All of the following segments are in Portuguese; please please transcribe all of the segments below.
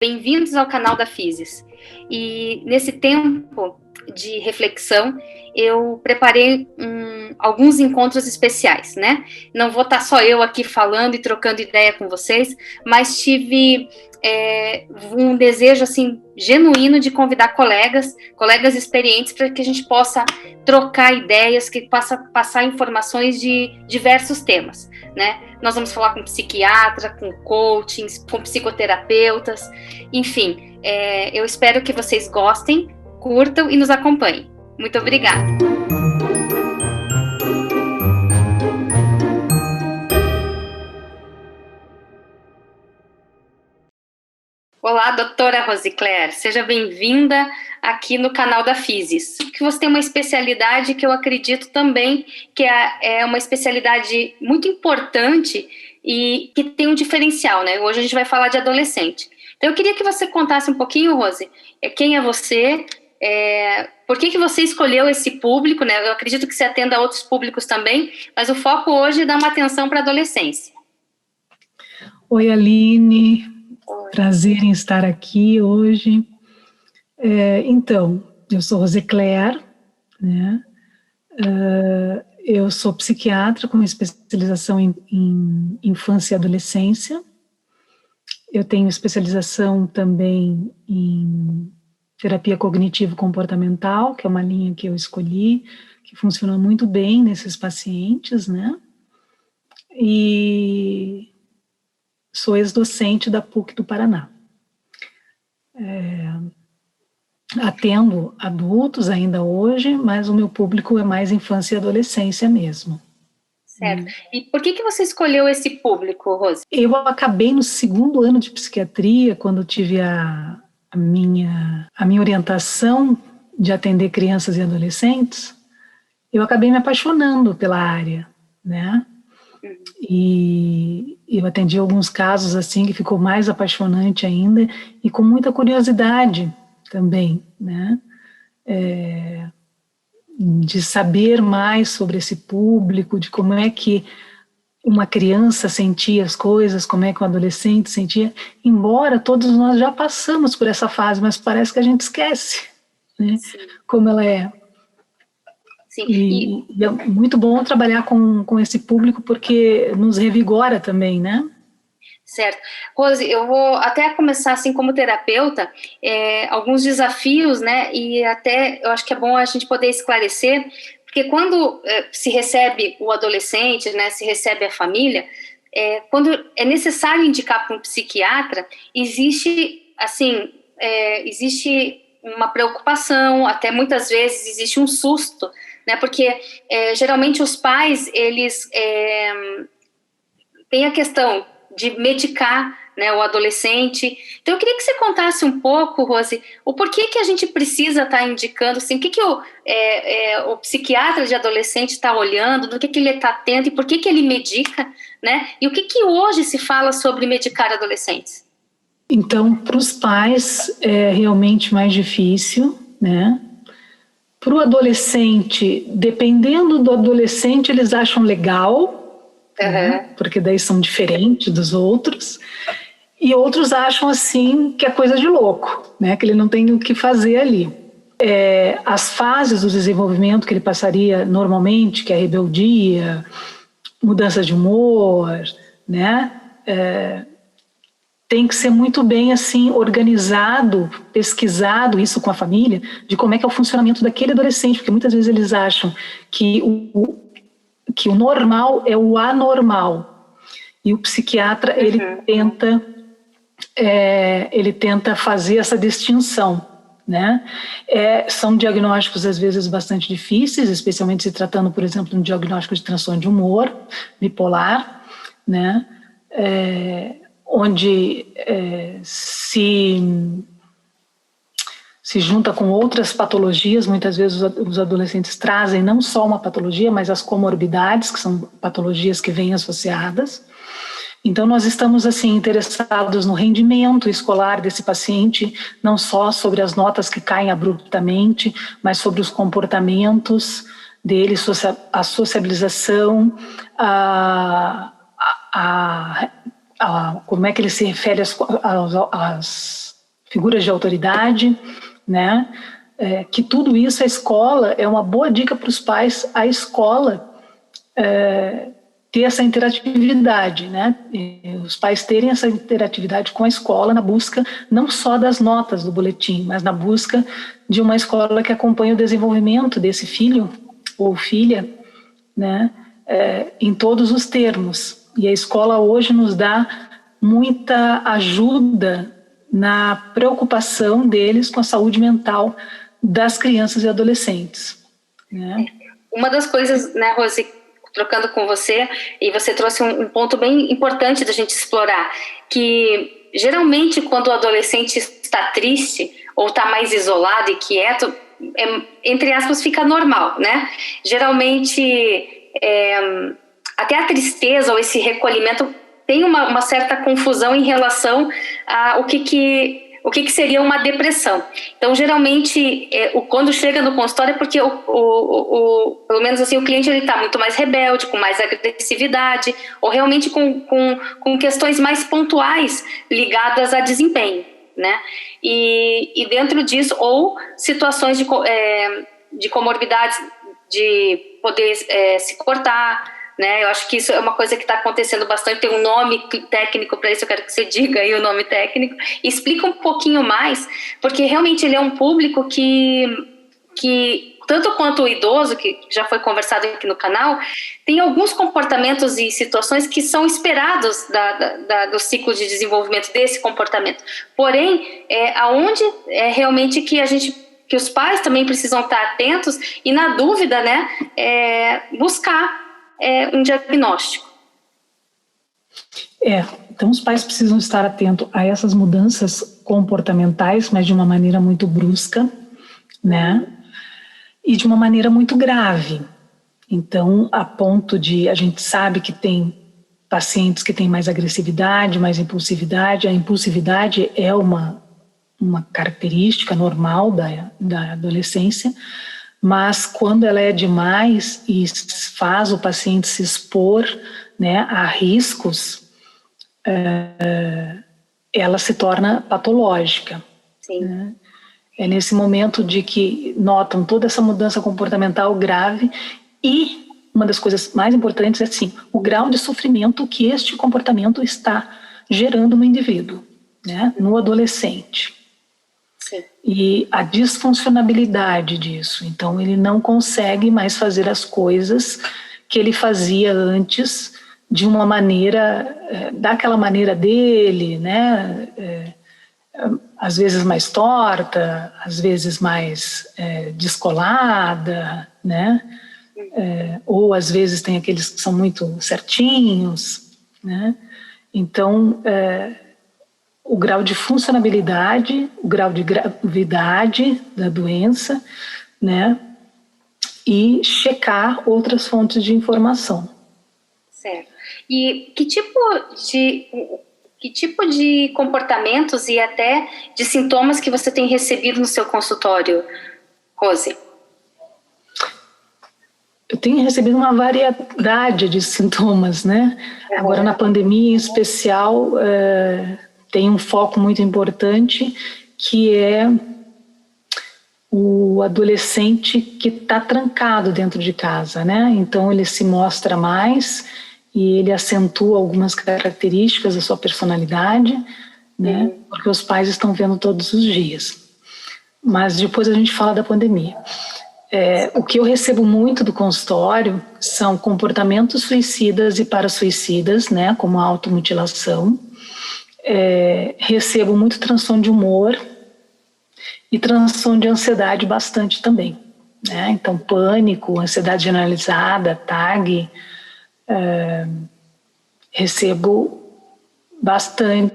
Bem-vindos ao canal da Physis. E nesse tempo de reflexão, eu preparei alguns encontros especiais, né? Não vou estar só eu aqui falando e trocando ideia com vocês, mas tive um desejo assim genuíno de convidar colegas experientes para que a gente possa trocar ideias, que possa passar informações de diversos temas, né? Nós vamos falar com psiquiatra, com coachings, com psicoterapeutas, enfim, eu espero que vocês gostem, curtam e nos acompanhem. Muito obrigada. Olá, doutora Rosiclér, seja bem-vinda aqui no canal da Physis. Que você tem uma especialidade que eu acredito também que é uma especialidade muito importante e que tem um diferencial, né? Hoje a gente vai falar de adolescente. Então eu queria que você contasse um pouquinho, Rose, quem é você, por que você escolheu esse público, né? Eu acredito que você atenda a outros públicos também, mas o foco hoje é dar uma atenção para a adolescência. Oi, Aline. Prazer em estar aqui hoje. Então, eu sou Rosiclér, né? Eu sou psiquiatra com especialização em infância e adolescência. Eu tenho especialização também em terapia cognitivo-comportamental, que é uma linha que eu escolhi, que funciona muito bem nesses pacientes, né? E sou ex-docente da PUC do Paraná. Atendo adultos ainda hoje, mas o meu público é mais infância e adolescência mesmo. Certo. E por que você escolheu esse público, Rose? Eu acabei no segundo ano de psiquiatria, quando tive a minha orientação de atender crianças e adolescentes, eu acabei me apaixonando pela área, né? E eu atendi alguns casos assim que ficou mais apaixonante ainda e com muita curiosidade também, né? De saber mais sobre esse público, de como é que uma criança sentia as coisas, como é que um adolescente sentia, embora todos nós já passamos por essa fase, mas parece que a gente esquece, né? Como ela é. Sim. E é muito bom trabalhar com esse público porque nos revigora também, né? Certo. Rose, eu vou até começar assim como terapeuta, alguns desafios, né, e até eu acho que é bom a gente poder esclarecer, porque quando se recebe o adolescente, né, se recebe a família, quando é necessário indicar para um psiquiatra, existe uma preocupação, até muitas vezes existe um susto, né, porque geralmente os pais, eles têm a questão de medicar, né, o adolescente. Então eu queria que você contasse um pouco, Rose, o porquê que a gente precisa estar indicando, assim, o que o psiquiatra de adolescente está olhando, no que ele está atento e por que ele medica, né? E o que hoje se fala sobre medicar adolescentes? Então, para os pais é realmente mais difícil, né? Para o adolescente, dependendo do adolescente, eles acham legal, né? Porque daí são diferentes dos outros, e outros acham assim que é coisa de louco, né? Que ele não tem o que fazer ali. As fases do desenvolvimento que ele passaria normalmente, que é a rebeldia, mudança de humor, né? Tem que ser muito bem assim organizado, pesquisado isso com a família, de como é que é o funcionamento daquele adolescente, porque muitas vezes eles acham que o normal é o anormal, e o psiquiatra ele tenta fazer essa distinção, né? São diagnósticos às vezes bastante difíceis, especialmente se tratando, por exemplo, de um diagnóstico de transtorno de humor bipolar, né? Onde se junta com outras patologias. Muitas vezes os adolescentes trazem não só uma patologia, mas as comorbidades, que são patologias que vêm associadas. Então nós estamos assim interessados no rendimento escolar desse paciente, não só sobre as notas que caem abruptamente, mas sobre os comportamentos dele, a sociabilização, como é que ele se refere às figuras de autoridade, né? Que tudo isso, a escola, é uma boa dica para os pais, a escola ter essa interatividade, né? E os pais terem essa interatividade com a escola na busca não só das notas do boletim, mas na busca de uma escola que acompanhe o desenvolvimento desse filho ou filha, né? Em todos os termos. E a escola hoje nos dá muita ajuda na preocupação deles com a saúde mental das crianças e adolescentes, né? Uma das coisas, né, Rose, trocando com você, e você trouxe um ponto bem importante da gente explorar, que geralmente quando o adolescente está triste ou está mais isolado e quieto, entre aspas, fica normal, né? Geralmente, até a tristeza ou esse recolhimento tem uma certa confusão em relação a o que seria uma depressão. Então, geralmente, quando chega no consultório é porque, pelo menos assim, o cliente está muito mais rebelde, com mais agressividade, ou realmente com questões mais pontuais ligadas a desempenho, né? E dentro disso, ou situações de comorbidades, de poder se cortar, né? Eu acho que isso é uma coisa que está acontecendo bastante, tem um nome técnico para isso, eu quero que você diga aí o nome técnico, e explica um pouquinho mais, porque realmente ele é um público que tanto quanto o idoso, que já foi conversado aqui no canal, tem alguns comportamentos e situações que são esperados do ciclo de desenvolvimento desse comportamento, porém, aonde é realmente que os pais também precisam estar atentos e, na dúvida, né, buscar um diagnóstico. Então os pais precisam estar atentos a essas mudanças comportamentais, mas de uma maneira muito brusca, né? E de uma maneira muito grave. Então, a ponto de, a gente sabe que tem pacientes que têm mais agressividade, mais impulsividade. A impulsividade é uma característica normal da adolescência, mas quando ela é demais e faz o paciente se expor, né, a riscos, ela se torna patológica. Sim. Né? É nesse momento de que notam toda essa mudança comportamental grave, e uma das coisas mais importantes é, assim, o grau de sofrimento que este comportamento está gerando no indivíduo, né, no adolescente. Sim. E a disfuncionabilidade disso. Então, ele não consegue mais fazer as coisas que ele fazia antes de uma maneira, daquela maneira dele, né? Às vezes mais torta, às vezes mais descolada, né? Ou às vezes tem aqueles que são muito certinhos, né? Então, o grau de funcionabilidade, o grau de gravidade da doença, né? E checar outras fontes de informação. Certo. E que tipo de comportamentos e até de sintomas que você tem recebido no seu consultório, Rose? Eu tenho recebido uma variedade de sintomas, né? Agora, na pandemia em especial, tem um foco muito importante, que é o adolescente que está trancado dentro de casa, né? Então, ele se mostra mais e ele acentua algumas características da sua personalidade, né? Porque os pais estão vendo todos os dias. Mas depois a gente fala da pandemia. O que eu recebo muito do consultório são comportamentos suicidas e parasuicidas, né? Como a automutilação. Recebo muito transtorno de humor e transtorno de ansiedade bastante também, né? Então, pânico, ansiedade generalizada, TAG, recebo bastante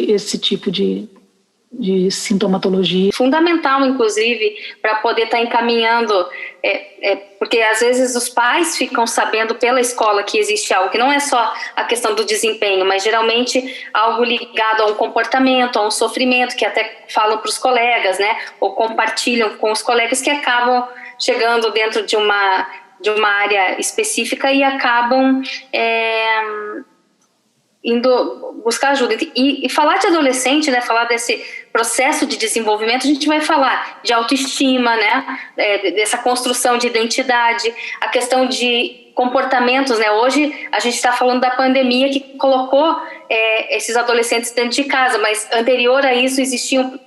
esse tipo de sintomatologia. Fundamental, inclusive, para poder estar encaminhando, porque às vezes os pais ficam sabendo pela escola que existe algo que não é só a questão do desempenho, mas geralmente algo ligado a um comportamento, a um sofrimento, que até falam para os colegas, né, ou compartilham com os colegas, que acabam chegando dentro de uma área específica e acabam indo buscar ajuda. E falar de adolescente, né, falar processo de desenvolvimento, a gente vai falar de autoestima, né? Dessa construção de identidade, a questão de comportamentos, né? Hoje a gente está falando da pandemia que colocou esses adolescentes dentro de casa, mas anterior a isso existiam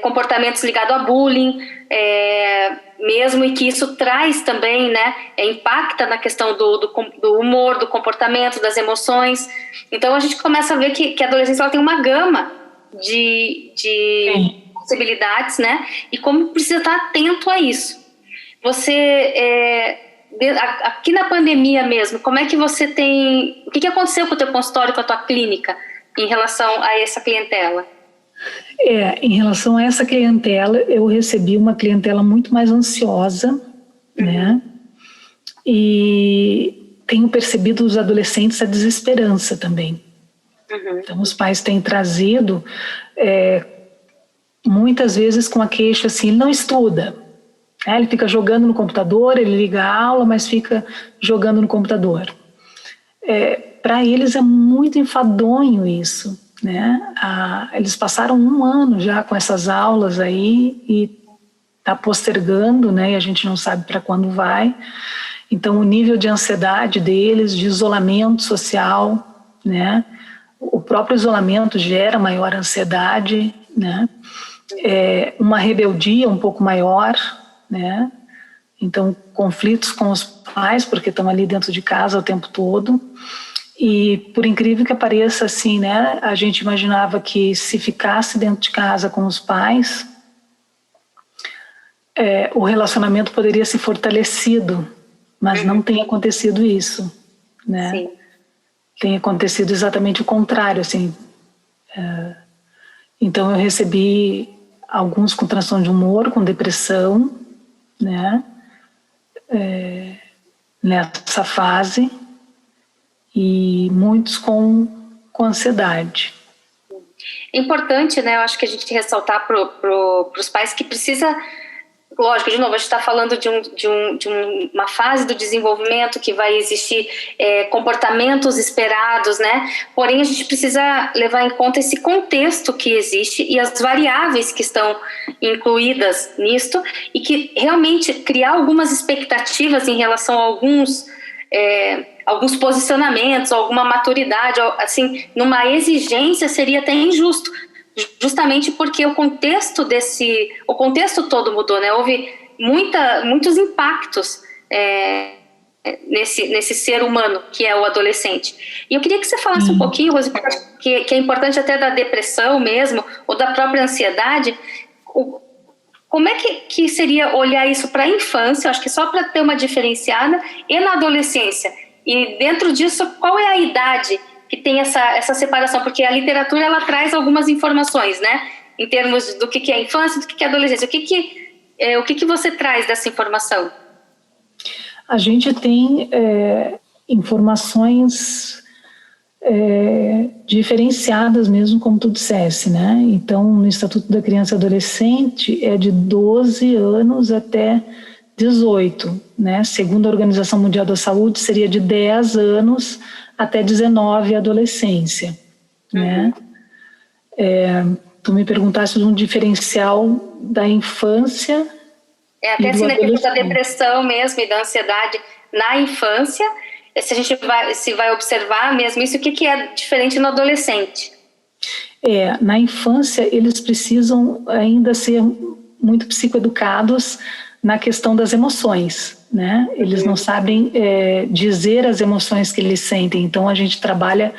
comportamentos ligados a bullying, mesmo, e que isso traz também, né, impacta na questão do humor, do comportamento, das emoções. Então a gente começa a ver que a adolescência ela tem uma gama de possibilidades, né, e como precisa estar atento a isso. Você, aqui na pandemia mesmo, como é que você tem... O que aconteceu com o teu consultório, com a tua clínica, em relação a essa clientela? Em relação a essa clientela, eu recebi uma clientela muito mais ansiosa, né? E tenho percebido os adolescentes a desesperança também. Então, os pais têm trazido, muitas vezes com a queixa assim, ele não estuda. Ele fica jogando no computador, ele liga a aula, mas fica jogando no computador. Para eles é muito enfadonho isso, né? Eles passaram 1 ano já com essas aulas aí e está postergando, né? E a gente não sabe para quando vai. Então, o nível de ansiedade deles, de isolamento social, né? O próprio isolamento gera maior ansiedade, né? Uma rebeldia um pouco maior, né? Então, conflitos com os pais, porque estão ali dentro de casa o tempo todo. E, por incrível que pareça, assim, né, a gente imaginava que se ficasse dentro de casa com os pais, o relacionamento poderia ser fortalecido, mas não tem acontecido isso, né? Sim. Tem acontecido exatamente o contrário, assim. Então, eu recebi alguns com transtorno de humor, com depressão, né, nessa fase, e muitos com ansiedade. É importante, né, eu acho que a gente ressaltar para os pais que precisa, lógico, de novo, a gente está falando de uma fase do desenvolvimento que vai existir comportamentos esperados, né, porém a gente precisa levar em conta esse contexto que existe e as variáveis que estão incluídas nisto, e que realmente criar algumas expectativas em relação a alguns posicionamentos, alguma maturidade, assim, numa exigência seria até injusto, justamente porque o contexto todo mudou, né? Houve muitos impactos nesse ser humano que é o adolescente. E eu queria que você falasse um pouquinho, Rose, que é importante até da depressão mesmo, ou da própria ansiedade. Como é que seria olhar isso para a infância, acho que só para ter uma diferenciada, e na adolescência? E dentro disso, qual é a idade que tem essa separação? Porque a literatura ela traz algumas informações, né? Em termos do que é infância, do que é adolescência. O que você traz dessa informação? A gente tem informações diferenciadas mesmo, como tu dissesse, né? Então, no Estatuto da Criança e Adolescente é de 12 anos até 18, né? Segundo a Organização Mundial da Saúde, seria de 10 anos até 19 a adolescência, né? Tu me perguntaste de um diferencial da infância até assim, na questão da depressão mesmo e da ansiedade na infância, se a gente vai observar mesmo isso, o que é diferente no adolescente? Na infância, eles precisam ainda ser muito psicoeducados na questão das emoções, né? Eles não sabem dizer as emoções que eles sentem, então a gente trabalha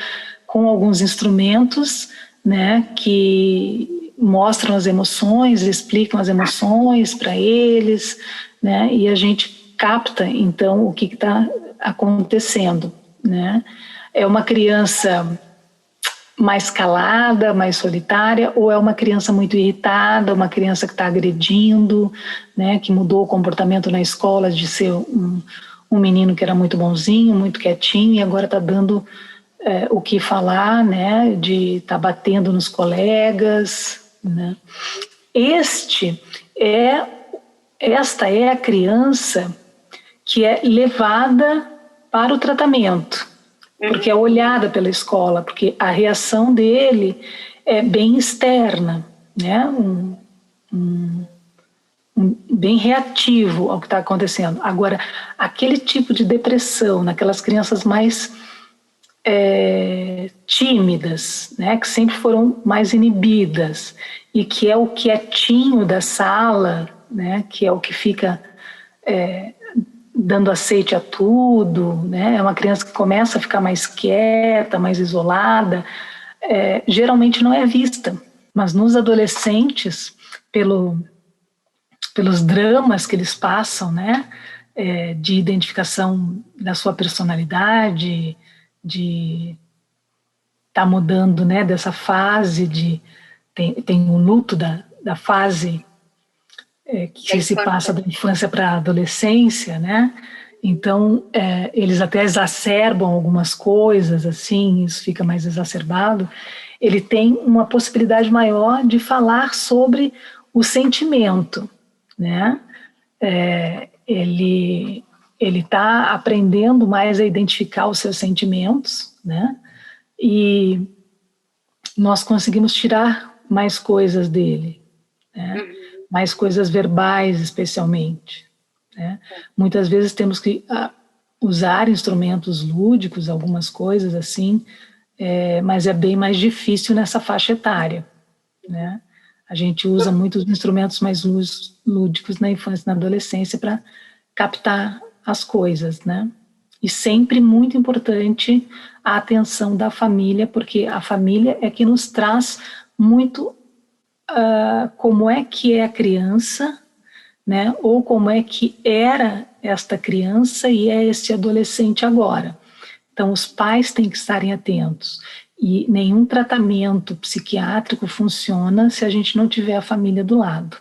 com alguns instrumentos, né, que mostram as emoções, explicam as emoções para eles, né, e a gente capta, então, o que está acontecendo, né? É uma criança mais calada, mais solitária, ou é uma criança muito irritada, uma criança que está agredindo, né, que mudou o comportamento na escola de ser um menino que era muito bonzinho, muito quietinho, e agora está dando o que falar, né, de estar batendo nos colegas, né? Esta é a criança que é levada para o tratamento, porque é olhada pela escola, porque a reação dele bem externa, né? Bem reativo ao que está acontecendo. Agora, aquele tipo de depressão naquelas crianças mais tímidas, né, que sempre foram mais inibidas, e que é o quietinho da sala, né, que é o que fica dando aceite a tudo, né, é uma criança que começa a ficar mais quieta, mais isolada, geralmente não é vista, mas nos adolescentes, pelos dramas que eles passam, né, de identificação da sua personalidade, de estar mudando, né, dessa fase tem o luto da fase que se passa da infância para a adolescência, né? Então eles até exacerbam algumas coisas, assim, isso fica mais exacerbado. Ele tem uma possibilidade maior de falar sobre o sentimento, né? Ele está aprendendo mais a identificar os seus sentimentos, né? E nós conseguimos tirar mais coisas dele, né? Mais coisas verbais, especialmente, né? Muitas vezes temos que usar instrumentos lúdicos, algumas coisas assim, mas é bem mais difícil nessa faixa etária, né? A gente usa muitos instrumentos mais lúdicos na infância e na adolescência para captar as coisas, né? E sempre muito importante a atenção da família, porque a família é que nos traz muito como é que é a criança, né? Ou como é que era esta criança e é este adolescente agora. Então, os pais têm que estarem atentos. E nenhum tratamento psiquiátrico funciona se a gente não tiver a família do lado.